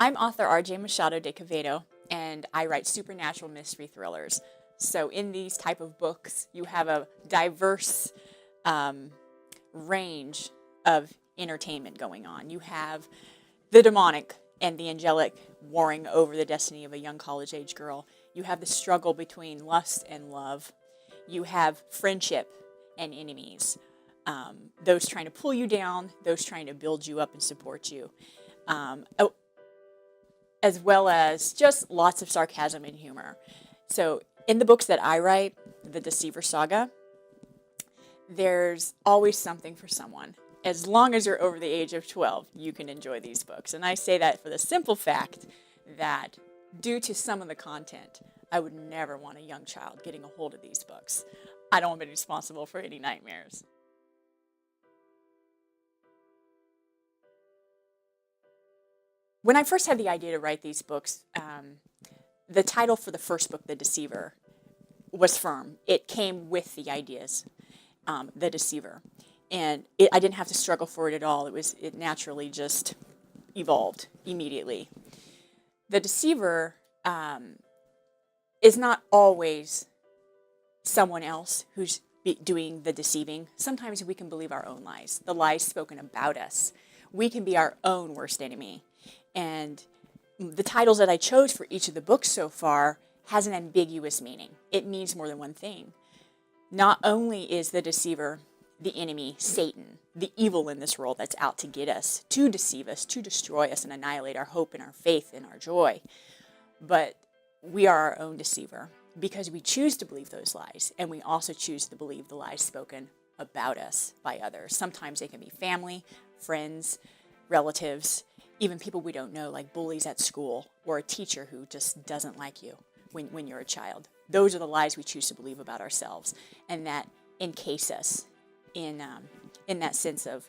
I'm author R.J. Machado De Quevedo, and I write supernatural mystery thrillers. So in these type of books, you have a diverse range of entertainment going on. You have the demonic and the angelic warring over the destiny of a young college-age girl. You have the struggle between lust and love. You have friendship and enemies. Those trying to pull you down, those trying to build you up and support you. As well as just lots of sarcasm and humor. So in the books that I write, the Deceiver Saga, there's always something for someone. As long as you're over the age of 12, you can enjoy these books. And I say that for the simple fact that due to some of the content, I would never want a young child getting a hold of these books. I don't want to be responsible for any nightmares. When I first had the idea to write these books, the title for the first book, The Deceiver, was firm. It came with the ideas, The Deceiver. And I didn't have to struggle for it at all. It naturally just evolved immediately. The Deceiver is not always someone else who's doing the deceiving. Sometimes we can believe our own lies, the lies spoken about us. We can be our own worst enemy. And the titles that I chose for each of the books so far has an ambiguous meaning. It means more than one thing. Not only is the deceiver the enemy, Satan, the evil in this world that's out to get us, to deceive us, to destroy us and annihilate our hope and our faith and our joy, but we are our own deceiver because we choose to believe those lies, and we also choose to believe the lies spoken about us by others. Sometimes they can be family, friends, relatives, even people we don't know, like bullies at school or a teacher who just doesn't like you when you're a child. Those are the lies we choose to believe about ourselves, and that encase us in that sense of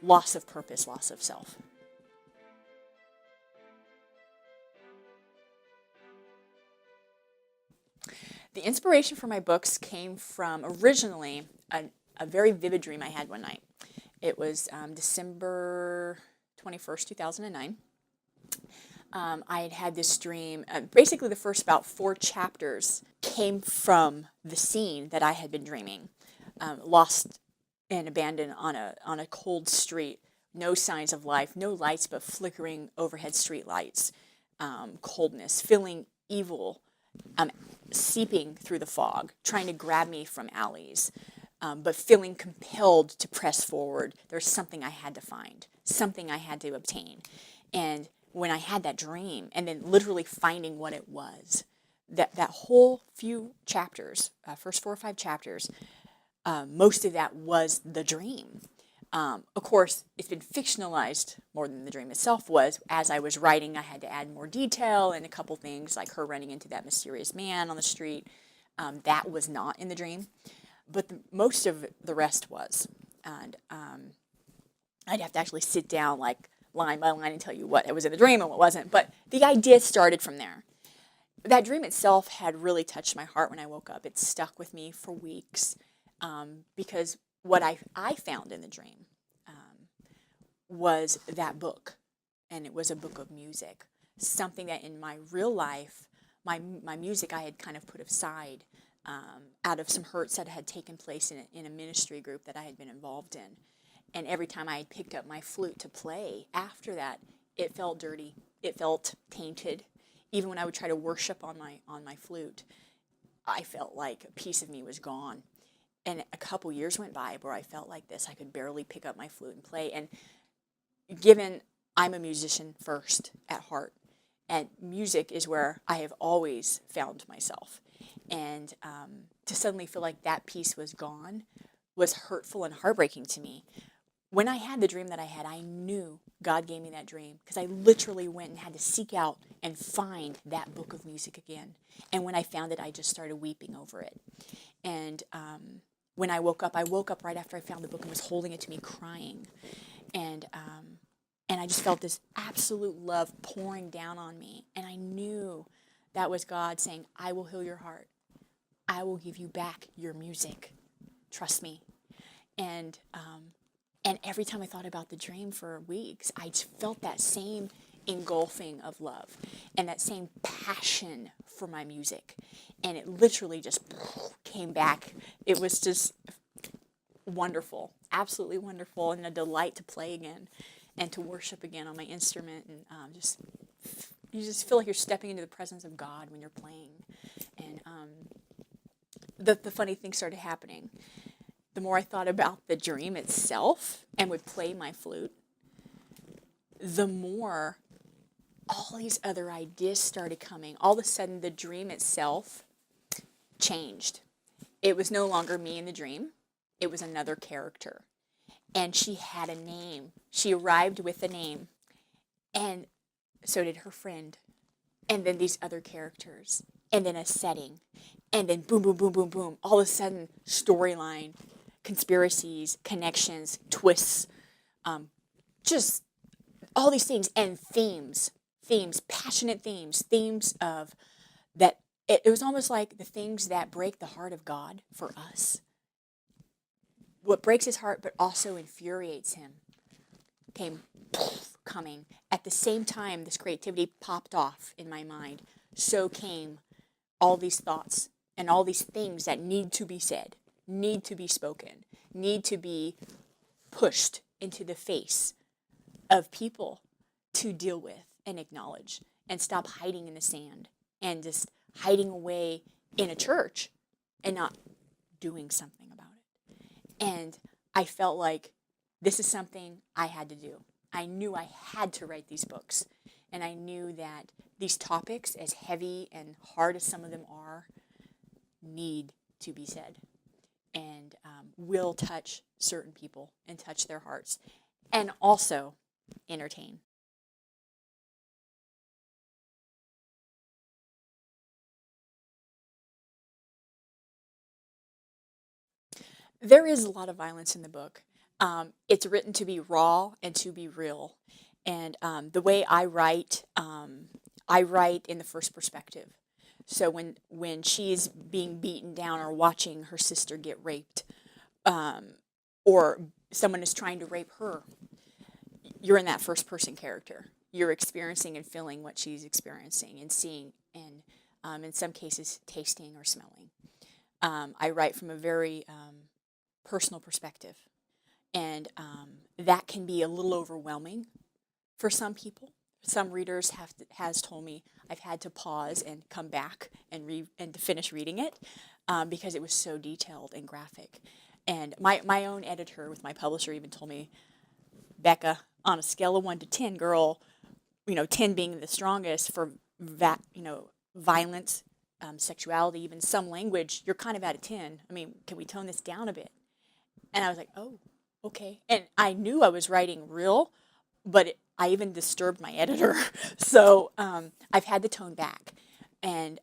loss of purpose, loss of self. The inspiration for my books came from originally a very vivid dream I had one night. It was December 21st, 2009. I had this dream. Basically, the first about 4 chapters came from the scene that I had been dreaming. Lost and abandoned on a cold street. No signs of life. No lights but flickering overhead street lights. Coldness. Feeling evil seeping through the fog. Trying to grab me from alleys. But feeling compelled to press forward. There's something I had to find. Something I had to obtain. And when I had that dream, and then literally finding what it was, that whole few chapters, first 4 or 5 chapters, most of that was the dream. Of course, it's been fictionalized more than the dream itself was. As I was writing, I had to add more detail and a couple things like her running into that mysterious man on the street. That was not in the dream, but most of the rest was. And I'd have to actually sit down like line by line and tell you what was in the dream and what wasn't. But the idea started from there. That dream itself had really touched my heart when I woke up. It stuck with me for weeks because what I found in the dream was that book, and it was a book of music, something that in my real life, my music I had kind of put aside out of some hurts that had taken place in a ministry group that I had been involved in. And every time I had picked up my flute to play, after that, it felt dirty. It felt tainted. Even when I would try to worship on my flute, I felt like a piece of me was gone. And a couple years went by where I felt like this. I could barely pick up my flute and play. And given I'm a musician first at heart, and music is where I have always found myself. And to suddenly feel like that piece was gone was hurtful and heartbreaking to me. When I had the dream that I had, I knew God gave me that dream because I literally went and had to seek out and find that book of music again. And when I found it, I just started weeping over it. And when I woke up right after I found the book and was holding it to me, crying. And I just felt this absolute love pouring down on me. And I knew that was God saying, I will heal your heart. I will give you back your music. Trust me. And every time I thought about the dream for weeks, I felt that same engulfing of love and that same passion for my music. And it literally just came back. It was just wonderful, absolutely wonderful, and a delight to play again and to worship again on my instrument. And you just feel like you're stepping into the presence of God when you're playing. And the funny thing started happening. The more I thought about the dream itself and would play my flute, the more all these other ideas started coming. All of a sudden, the dream itself changed. It was no longer me in the dream. It was another character. And she had a name. She arrived with a name. And so did her friend. And then these other characters. And then a setting. And then boom, boom, boom, boom, boom. All of a sudden, storyline, conspiracies, connections, twists, just all these things. And themes, passionate themes of that. It was almost like the things that break the heart of God for us. What breaks his heart but also infuriates him came coming. At the same time this creativity popped off in my mind, so came all these thoughts and all these things that need to be said, need to be spoken, need to be pushed into the face of people to deal with and acknowledge, and stop hiding in the sand and just hiding away in a church and not doing something about it. And I felt like this is something I had to do. I knew I had to write these books. And I knew that these topics, as heavy and hard as some of them are, need to be said. And will touch certain people and touch their hearts. And also entertain. There is a lot of violence in the book. It's written to be raw and to be real. And the way I write in the first perspective. So when she's being beaten down or watching her sister get raped, or someone is trying to rape her, you're in that first person character. You're experiencing and feeling what she's experiencing and seeing, and in some cases tasting or smelling. I write from a very personal perspective, and that can be a little overwhelming for some people. Some readers has told me I've had to pause and come back and to finish reading it because it was so detailed and graphic. And my own editor with my publisher even told me, Becca, on a scale of 1 to 10, girl, 10 being the strongest for violence, sexuality, even some language, you're kind of at a 10. I mean, can we tone this down a bit? And I was like, oh, okay. And I knew I was writing real, but I even disturbed my editor. So I've had to tone back. And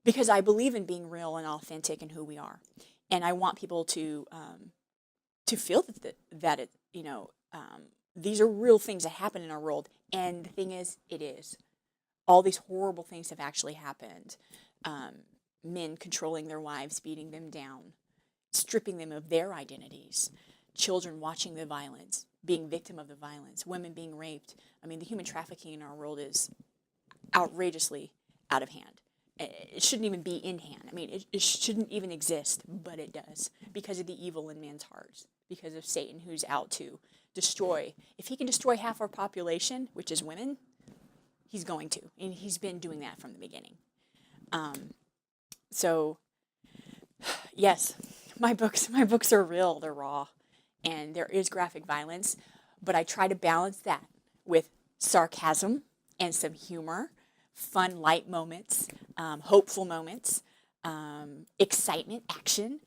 because I believe in being real and authentic in who we are. And I want people to feel that it, these are real things that happen in our world. And the thing is, it is. All these horrible things have actually happened. Men controlling their wives, beating them down, stripping them of their identities, children watching the violence, being victim of the violence, women being raped. I mean, the human trafficking in our world is outrageously out of hand. It shouldn't even be in hand. I mean, it shouldn't even exist, but it does because of the evil in men's hearts, because of Satan, who's out to destroy. If he can destroy half our population, which is women, he's going to, and he's been doing that from the beginning. So, yes, my books are real. They're raw, and there is graphic violence, but I try to balance that with sarcasm and some humor, fun, light moments, hopeful moments, excitement, action.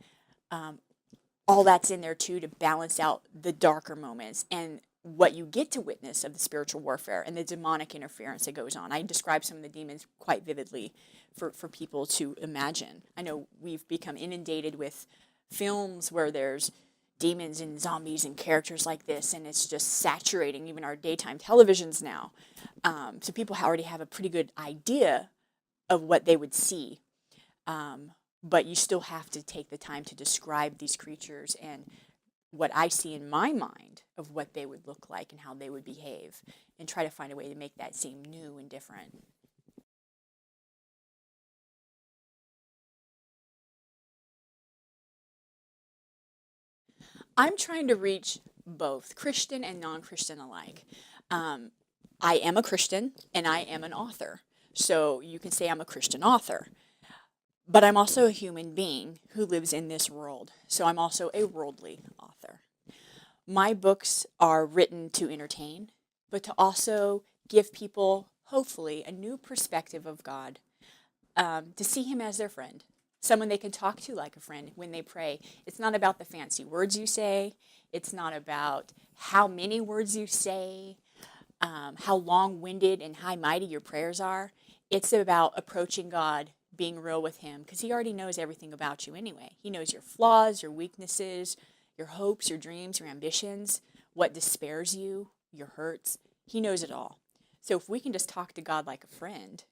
All that's in there too to balance out the darker moments and what you get to witness of the spiritual warfare and the demonic interference that goes on. I describe some of the demons quite vividly for people to imagine. I know we've become inundated with films where there's demons and zombies and characters like this, and it's just saturating even our daytime televisions now. So people already have a pretty good idea of what they would see. But you still have to take the time to describe these creatures and what I see in my mind of what they would look like and how they would behave, and try to find a way to make that seem new and different. I'm trying to reach both Christian and non-Christian alike. I am a Christian and I am an author. So you can say I'm a Christian author. But I'm also a human being who lives in this world. So I'm also a worldly author. My books are written to entertain, but to also give people, hopefully, a new perspective of God, to see him as their friend, someone they can talk to like a friend when they pray. It's not about the fancy words you say. It's not about how many words you say, how long-winded and high-mighty your prayers are. It's about approaching God, being real with him, because he already knows everything about you anyway. He knows your flaws, your weaknesses, your hopes, your dreams, your ambitions, what despairs you, your hurts. He knows it all. So if we can just talk to God like a friend,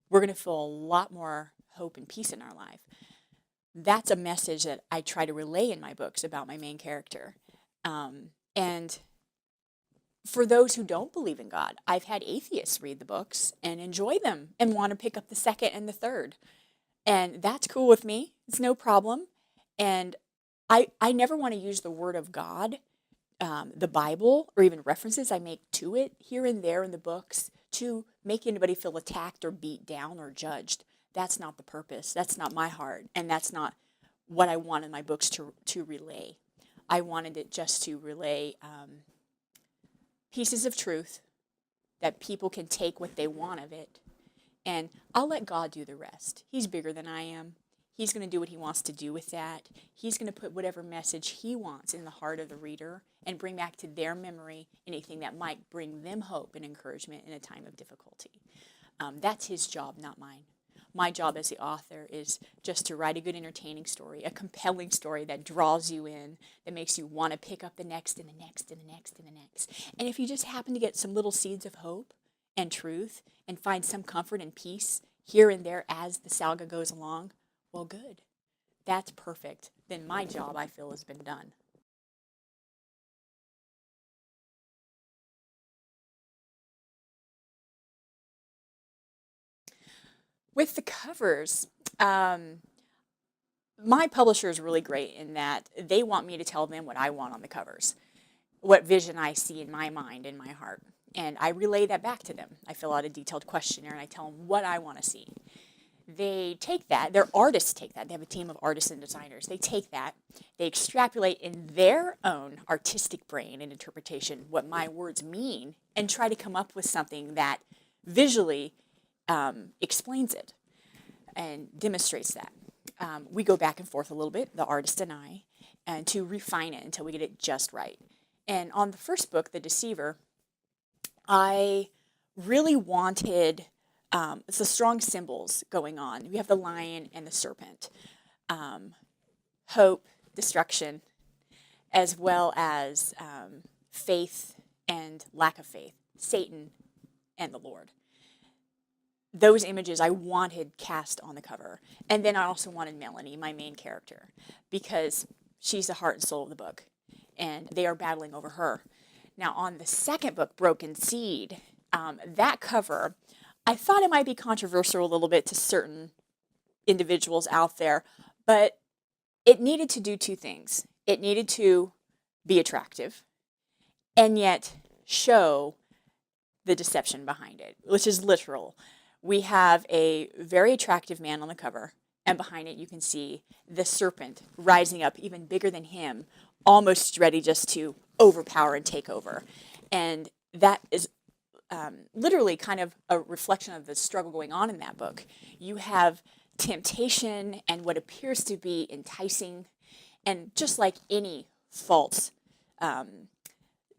we're going to feel a lot more hope and peace in our life. That's a message that I try to relay in my books about my main character. And for those who don't believe in God, I've had atheists read the books and enjoy them and want to pick up the second and the third. And that's cool with me. It's no problem. And I never want to use the word of God, the Bible, or even references I make to it here and there in the books to make anybody feel attacked or beat down or judged. That's not the purpose. That's not my heart. And that's not what I wanted my books to relay. I wanted it just to relay pieces of truth that people can take what they want of it. And I'll let God do the rest. He's bigger than I am. He's going to do what he wants to do with that. He's going to put whatever message he wants in the heart of the reader and bring back to their memory anything that might bring them hope and encouragement in a time of difficulty. That's his job, not mine. My job as the author is just to write a good, entertaining story, a compelling story that draws you in, that makes you want to pick up the next and the next and the next and the next. And if you just happen to get some little seeds of hope and truth and find some comfort and peace here and there as the saga goes along, well, good. That's perfect. Then my job, I feel, has been done. With the covers, my publisher is really great in that they want me to tell them what I want on the covers, what vision I see in my mind, in my heart. And I relay that back to them. I fill out a detailed questionnaire and I tell them what I want to see. They take that, their artists take that, they have a team of artists and designers. They take that, they extrapolate in their own artistic brain and interpretation what my words mean and try to come up with something that visually explains it and demonstrates that. We go back and forth a little bit, the artist and I, and to refine it until we get it just right. And on the first book, The Deceiver, I really wanted it's the strong symbols going on. We have the lion and the serpent, hope, destruction, as well as faith and lack of faith, Satan and the Lord. Those images I wanted cast on the cover. And then I also wanted Melanie, my main character, because she's the heart and soul of the book, and they are battling over her. Now, on the second book, Broken Seed, that cover, I thought it might be controversial a little bit to certain individuals out there, but it needed to do two things. It needed to be attractive and yet show the deception behind it, which is literal. We have a very attractive man on the cover, and behind it you can see the serpent rising up even bigger than him, almost ready just to overpower and take over. And that is literally kind of a reflection of the struggle going on in that book. You have temptation and what appears to be enticing, and just like any false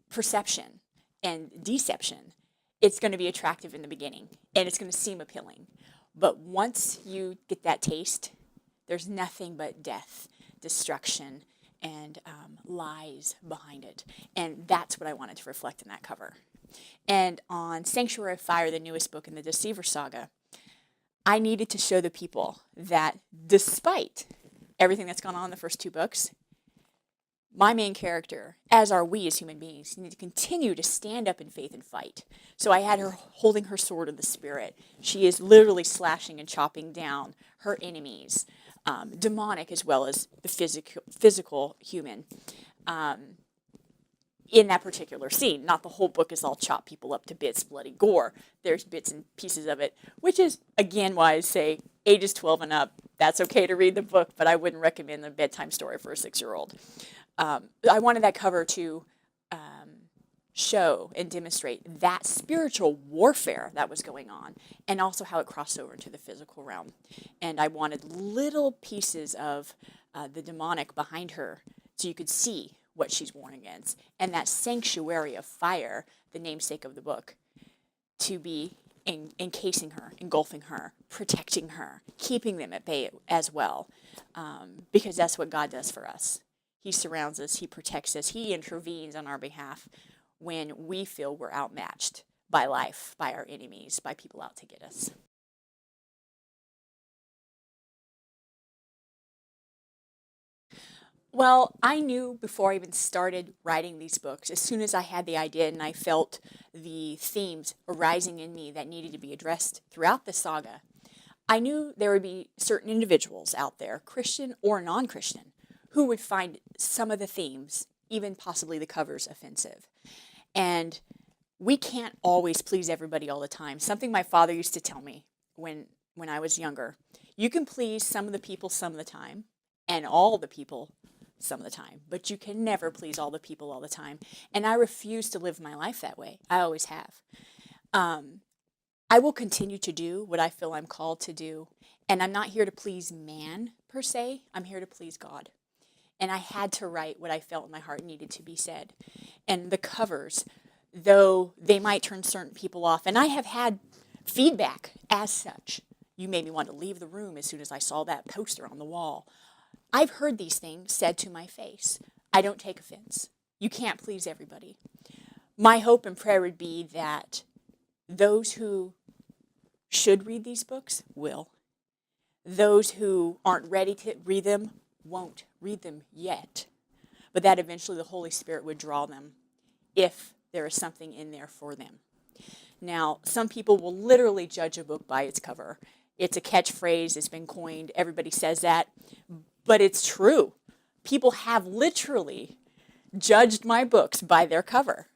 perception and deception, it's going to be attractive in the beginning and it's going to seem appealing. But once you get that taste, there's nothing but death, destruction, and lies behind it. And that's what I wanted to reflect in that cover. And on Sanctuary of Fire, the newest book in the Deceiver Saga, I needed to show the people that despite everything that's gone on in the first two books, my main character, as are we as human beings, need to continue to stand up in faith and fight. So I had her holding her sword of the Spirit. She is literally slashing and chopping down her enemies, demonic as well as the physical human, in that particular scene. Not the whole book is all chop people up to bits, bloody gore. There's bits and pieces of it, which is, again, why I say ages 12 and up, that's okay to read the book, but I wouldn't recommend a bedtime story for a 6-year-old. I wanted that cover to show and demonstrate that spiritual warfare that was going on, and also how it crossed over into the physical realm. And I wanted little pieces of the demonic behind her so you could see what she's warned against. And that sanctuary of fire, the namesake of the book, to be encasing her, engulfing her, protecting her, keeping them at bay as well. Because that's what God does for us. He surrounds us, He protects us, He intervenes on our behalf when we feel we're outmatched by life, by our enemies, by people out to get us. Well, I knew before I even started writing these books, as soon as I had the idea and I felt the themes arising in me that needed to be addressed throughout the saga, I knew there would be certain individuals out there, Christian or non-Christian, who would find some of the themes, even possibly the covers, offensive. And we can't always please everybody all the time. Something my father used to tell me when I was younger. You can please some of the people some of the time, and all the people some of the time, but you can never please all the people all the time. And I refuse to live my life that way. I always have. I will continue to do what I feel I'm called to do. And I'm not here to please man, per se. I'm here to please God. And I had to write what I felt in my heart needed to be said. And the covers, though they might turn certain people off, and I have had feedback as such. You made me want to leave the room as soon as I saw that poster on the wall. I've heard these things said to my face. I don't take offense. You can't please everybody. My hope and prayer would be that those who should read these books will. Those who aren't ready to read them won't read them yet. But that eventually the Holy Spirit would draw them if there is something in there for them. Now, some people will literally judge a book by its cover. It's a catchphrase. It's been coined. Everybody says that. But it's true. People have literally judged my books by their cover.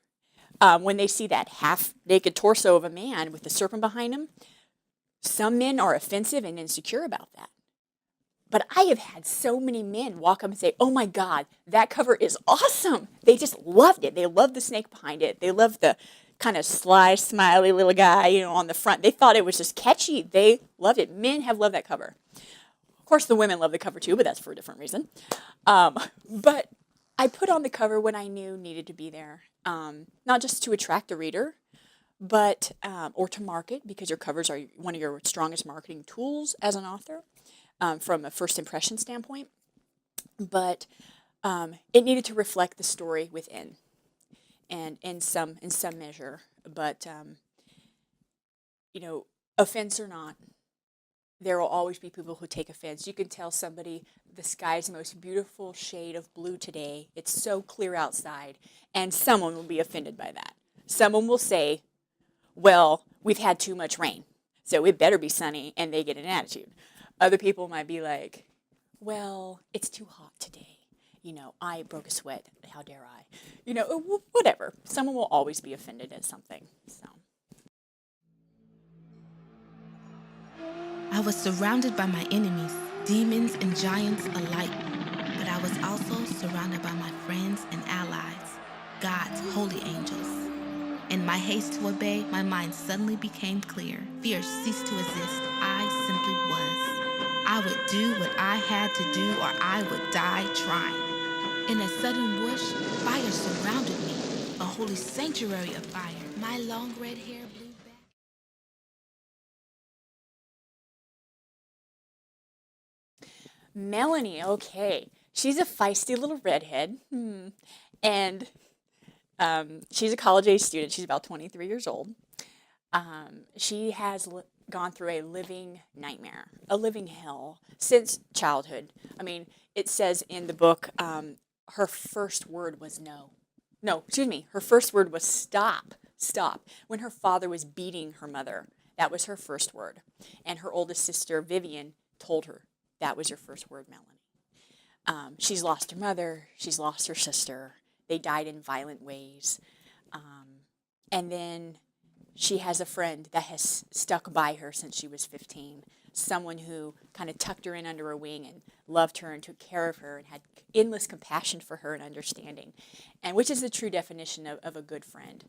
When they see that half-naked torso of a man with the serpent behind him, some men are offensive and insecure about that. But I have had so many men walk up and say, oh my God, that cover is awesome. They just loved it. They loved the snake behind it. They loved the kind of sly, smiley little guy, on the front. They thought it was just catchy. They loved it. Men have loved that cover. Of course, the women love the cover too, but that's for a different reason. But I put on the cover what I knew needed to be there, not just to attract the reader, but or to market, because your covers are one of your strongest marketing tools as an author. From a first impression standpoint, but it needed to reflect the story within, and in some measure. But offense or not, there will always be people who take offense. You can tell somebody the sky's the most beautiful shade of blue today. It's so clear outside, and someone will be offended by that. Someone will say, "Well, we've had too much rain, so it better be sunny," and they get an attitude. Other people might be like, well, it's too hot today. I broke a sweat. How dare I? Whatever. Someone will always be offended at something. So. I was surrounded by my enemies, demons and giants alike. But I was also surrounded by my friends and allies, God's holy angels. In my haste to obey, my mind suddenly became clear. Fear ceased to exist. I simply was. I would do what I had to do, or I would die trying. In a sudden whoosh, fire surrounded me, a holy sanctuary of fire. My long red hair blew back. Melanie, okay. She's a feisty little redhead. And she's a college-age student. She's about 23 years old. She has gone through a living nightmare, a living hell since childhood. I mean, it says in the book, her first word was no. No, excuse me. Her first word was stop, stop. When her father was beating her mother, that was her first word. And her oldest sister, Vivian, told her, that was your first word, Melanie. She's lost her mother. She's lost her sister. They died in violent ways. And then she has a friend that has stuck by her since she was 15. Someone who kind of tucked her in under her wing and loved her and took care of her and had endless compassion for her and understanding, and which is the true definition of a good friend.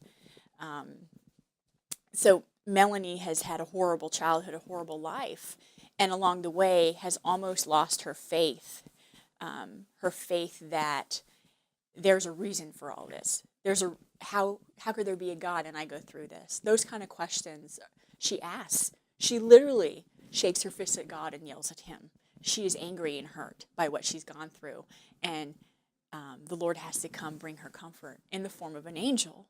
So Melanie has had a horrible childhood, a horrible life, and along the way has almost lost her faith that there's a reason for all this. How could there be a God and I go through this? Those kind of questions she asks. She literally shakes her fist at God and yells at him. She is angry and hurt by what she's gone through. And the Lord has to come bring her comfort in the form of an angel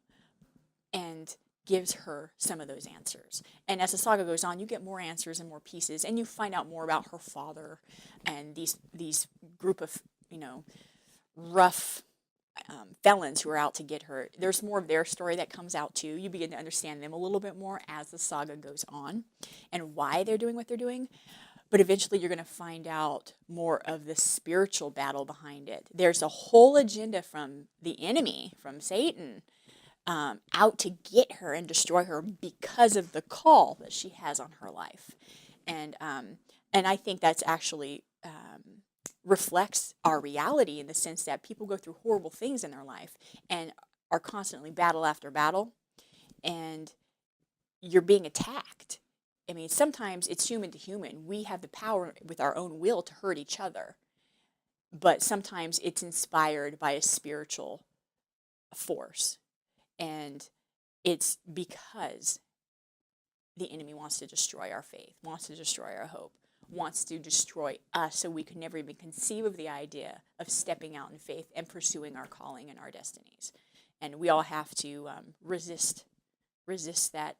and gives her some of those answers. And as the saga goes on, you get more answers and more pieces, and you find out more about her father and these group of, rough felons who are out to get her. There's more of their story that comes out too. You begin to understand them a little bit more as the saga goes on and why they're doing what they're doing. But eventually you're going to find out more of the spiritual battle behind it. There's a whole agenda from the enemy, from Satan, out to get her and destroy her because of the call that she has on her life. And I think that's actually reflects our reality in the sense that people go through horrible things in their life and are constantly battle after battle, and you're being attacked. I mean, sometimes it's human to human. We have the power with our own will to hurt each other, but sometimes it's inspired by a spiritual force, and it's because the enemy wants to destroy our faith, wants to destroy our hope, wants to destroy us, so we could never even conceive of the idea of stepping out in faith and pursuing our calling and our destinies. And we all have to resist that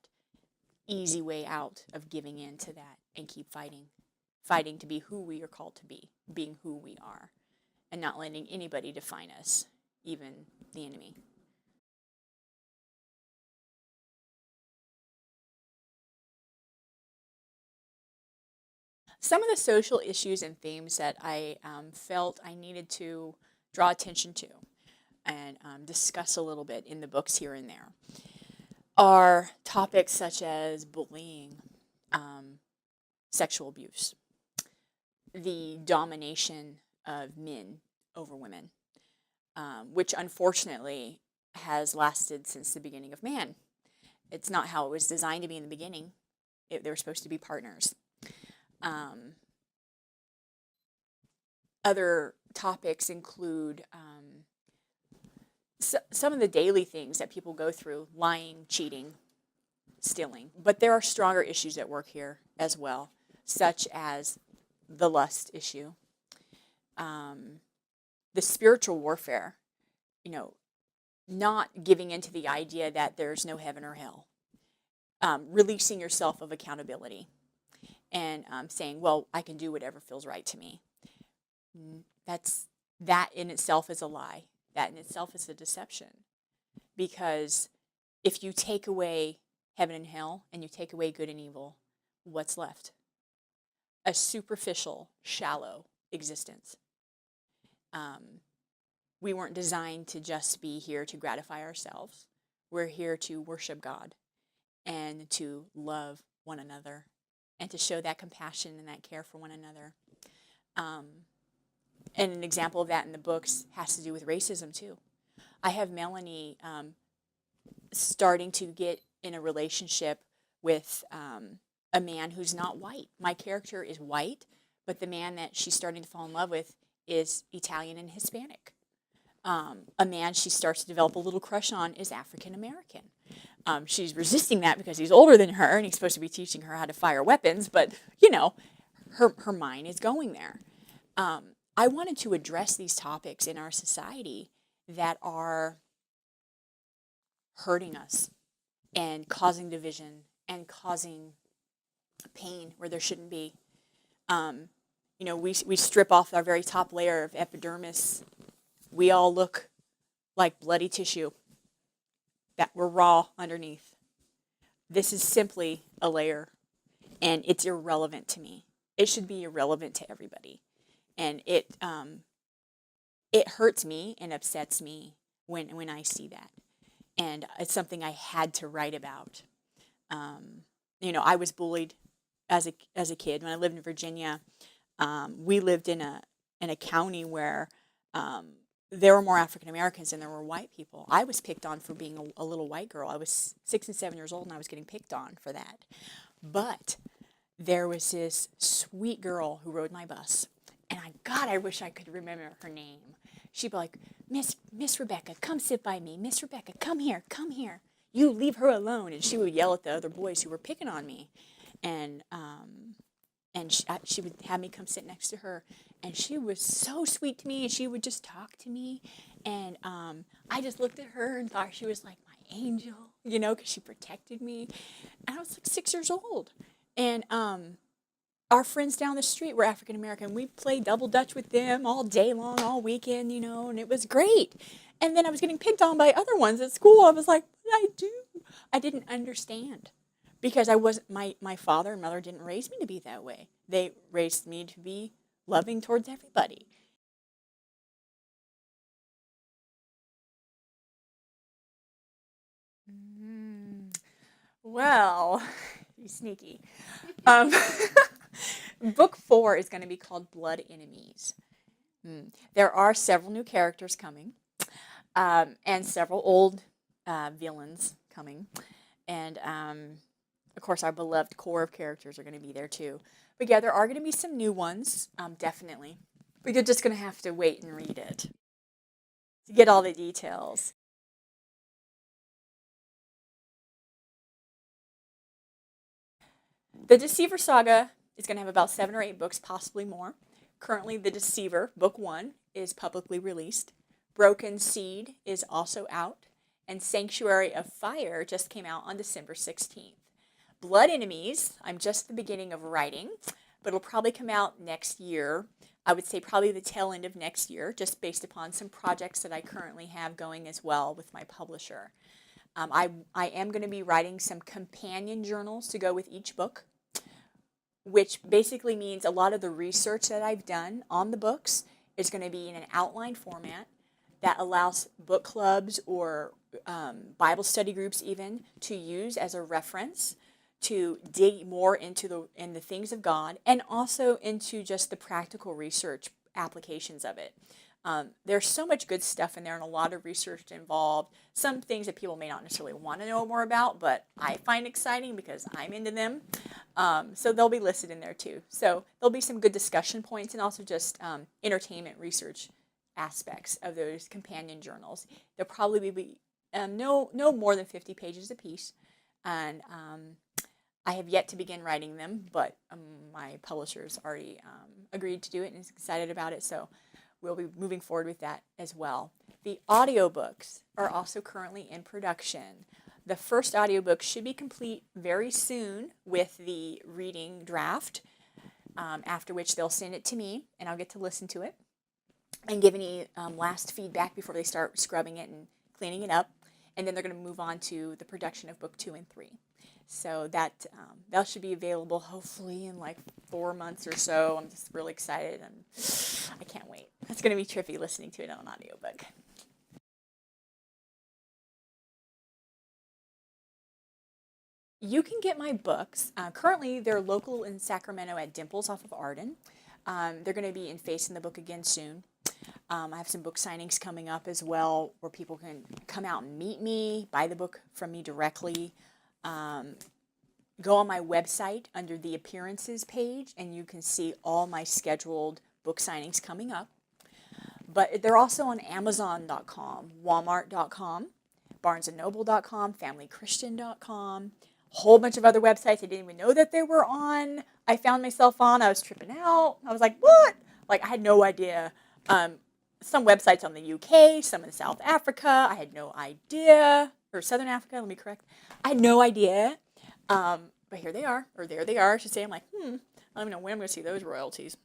easy way out of giving in to that and keep fighting to be who we are called to be, being who we are, and not letting anybody define us, even the enemy. Some of the social issues and themes that I felt I needed to draw attention to and discuss a little bit in the books here and there are topics such as bullying, sexual abuse, the domination of men over women, which unfortunately has lasted since the beginning of man. It's not how it was designed to be in the beginning. They were supposed to be partners. Other topics include some of the daily things that people go through: lying, cheating, stealing. But there are stronger issues at work here as well, such as the lust issue, the spiritual warfare, not giving into the idea that there's no heaven or hell, releasing yourself of accountability, and saying, well, I can do whatever feels right to me. That in itself is a lie. That in itself is a deception. Because if you take away heaven and hell and you take away good and evil, what's left? A superficial, shallow existence. We weren't designed to just be here to gratify ourselves. We're here to worship God and to love one another and to show that compassion and that care for one another. And an example of that in the books has to do with racism too. I have Melanie starting to get in a relationship with a man who's not white. My character is white, but the man that she's starting to fall in love with is Italian and Hispanic. A man she starts to develop a little crush on is African American. She's resisting that because he's older than her and he's supposed to be teaching her how to fire weapons, but her mind is going there. I wanted to address these topics in our society that are hurting us and causing division and causing pain where there shouldn't be. We strip off our very top layer of epidermis we all look like bloody tissue that we're raw underneath. This is simply a layer, and it's irrelevant to me. It should be irrelevant to everybody, and it hurts me and upsets me when I see that, and it's something I had to write about. I was bullied as a kid when I lived in Virginia. We lived in a county where there were more African Americans than there were white people. I was picked on for being a little white girl. I was 6 and 7 years old, and I was getting picked on for that. But there was this sweet girl who rode my bus, and I wish I could remember her name. She'd be like, Miss Rebecca, come sit by me. Miss Rebecca, come here. You leave her alone. And she would yell at the other boys who were picking on me, and she would have me come sit next to her, and she was so sweet to me, and she would just talk to me, and I just looked at her and thought she was like my angel, because she protected me, and I was like 6 years old, and our friends down the street were African American. We played double dutch with them all day long, all weekend, and it was great. And then I was getting picked on by other ones at school. I was like, what did I do? I didn't understand. Because I wasn't, my father and mother didn't raise me to be that way. They raised me to be loving towards everybody. Well, you sneaky. Book 4 is going to be called Blood Enemies. There are several new characters coming, and several old villains coming, and of course, our beloved core of characters are going to be there too. But yeah, there are going to be some new ones, definitely. But you're just going to have to wait and read it to get all the details. The Deceiver Saga is going to have about 7 or 8 books, possibly more. Currently, The Deceiver, Book 1, is publicly released. Broken Seed is also out. And Sanctuary of Fire just came out on December 16th. Blood Enemies, I'm just at the beginning of writing, but it'll probably come out next year. I would say probably the tail end of next year, just based upon some projects that I currently have going as well with my publisher. I am going to be writing some companion journals to go with each book, which basically means a lot of the research that I've done on the books is going to be in an outline format that allows book clubs or Bible study groups even to use as a reference to dig more into the things of God, and also into just the practical research applications of it. There's so much good stuff in there and a lot of research involved. Some things that people may not necessarily want to know more about, but I find exciting because I'm into them. So they'll be listed in there too. So there'll be some good discussion points and also just entertainment research aspects of those companion journals. They'll probably be no more than 50 pages apiece. And I have yet to begin writing them, but my publisher's already agreed to do it and is excited about it, so we'll be moving forward with that as well. The audiobooks are also currently in production. The first audiobook should be complete very soon with the reading draft, after which they'll send it to me, and I'll get to listen to it and give any last feedback before they start scrubbing it and cleaning it up, and then they're going to move on to the production of book 2 and 3. So that should be available hopefully in like 4 months or so. I'm just really excited and I can't wait. It's going to be trippy listening to it on an audiobook. You can get my books. Currently, they're local in Sacramento at Dimples off of Arden. They're going to be in Facing the Book again soon. I have some book signings coming up as well where people can come out and meet me, buy the book from me directly. Go on my website under the appearances page and you can see all my scheduled book signings coming up. But they're also on Amazon.com, Walmart.com, BarnesandNoble.com, FamilyChristian.com, a whole bunch of other websites I didn't even know that they were on. I found myself on. I was tripping out. I was like, what? Like, I had no idea. Some websites on the UK, some in South Africa. I had no idea. Or Southern Africa, let me correct. I had no idea. But here they are, or there they are, I should say. I'm like, I don't even know when I'm going to see those royalties.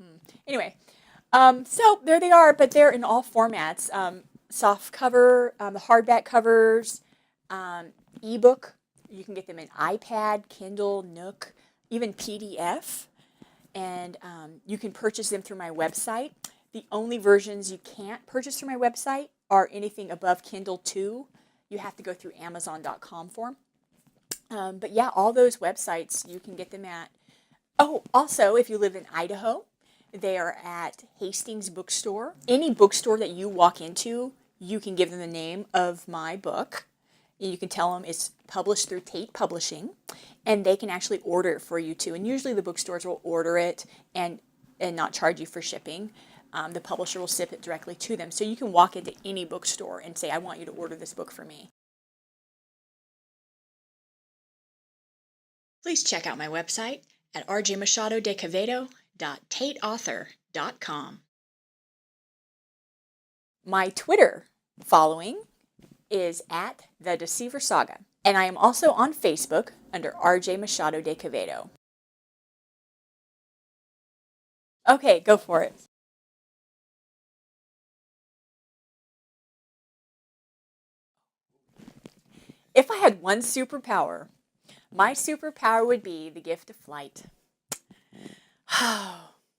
Anyway, So there they are, but they're in all formats. Soft cover, the hardback covers, ebook. You can get them in iPad, Kindle, Nook, even PDF. And you can purchase them through my website. The only versions you can't purchase through my website are anything above Kindle 2. You have to go through Amazon.com for. But yeah, all those websites you can get them at. Oh, also, if you live in Idaho, they are at Hastings Bookstore. Any bookstore that you walk into, you can give them the name of my book. You can tell them it's published through Tate Publishing, and they can actually order it for you too. And usually the bookstores will order it and not charge you for shipping. The publisher will ship it directly to them. So you can walk into any bookstore and say, I want you to order this book for me. Please check out my website at rjmachadodequevedo.tateauthor.com. My Twitter following is at the Deceiver Saga, and I am also on Facebook under R.J. Machado De Quevedo. Okay, go for it. If I had one superpower, my superpower would be the gift of flight.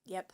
Yep.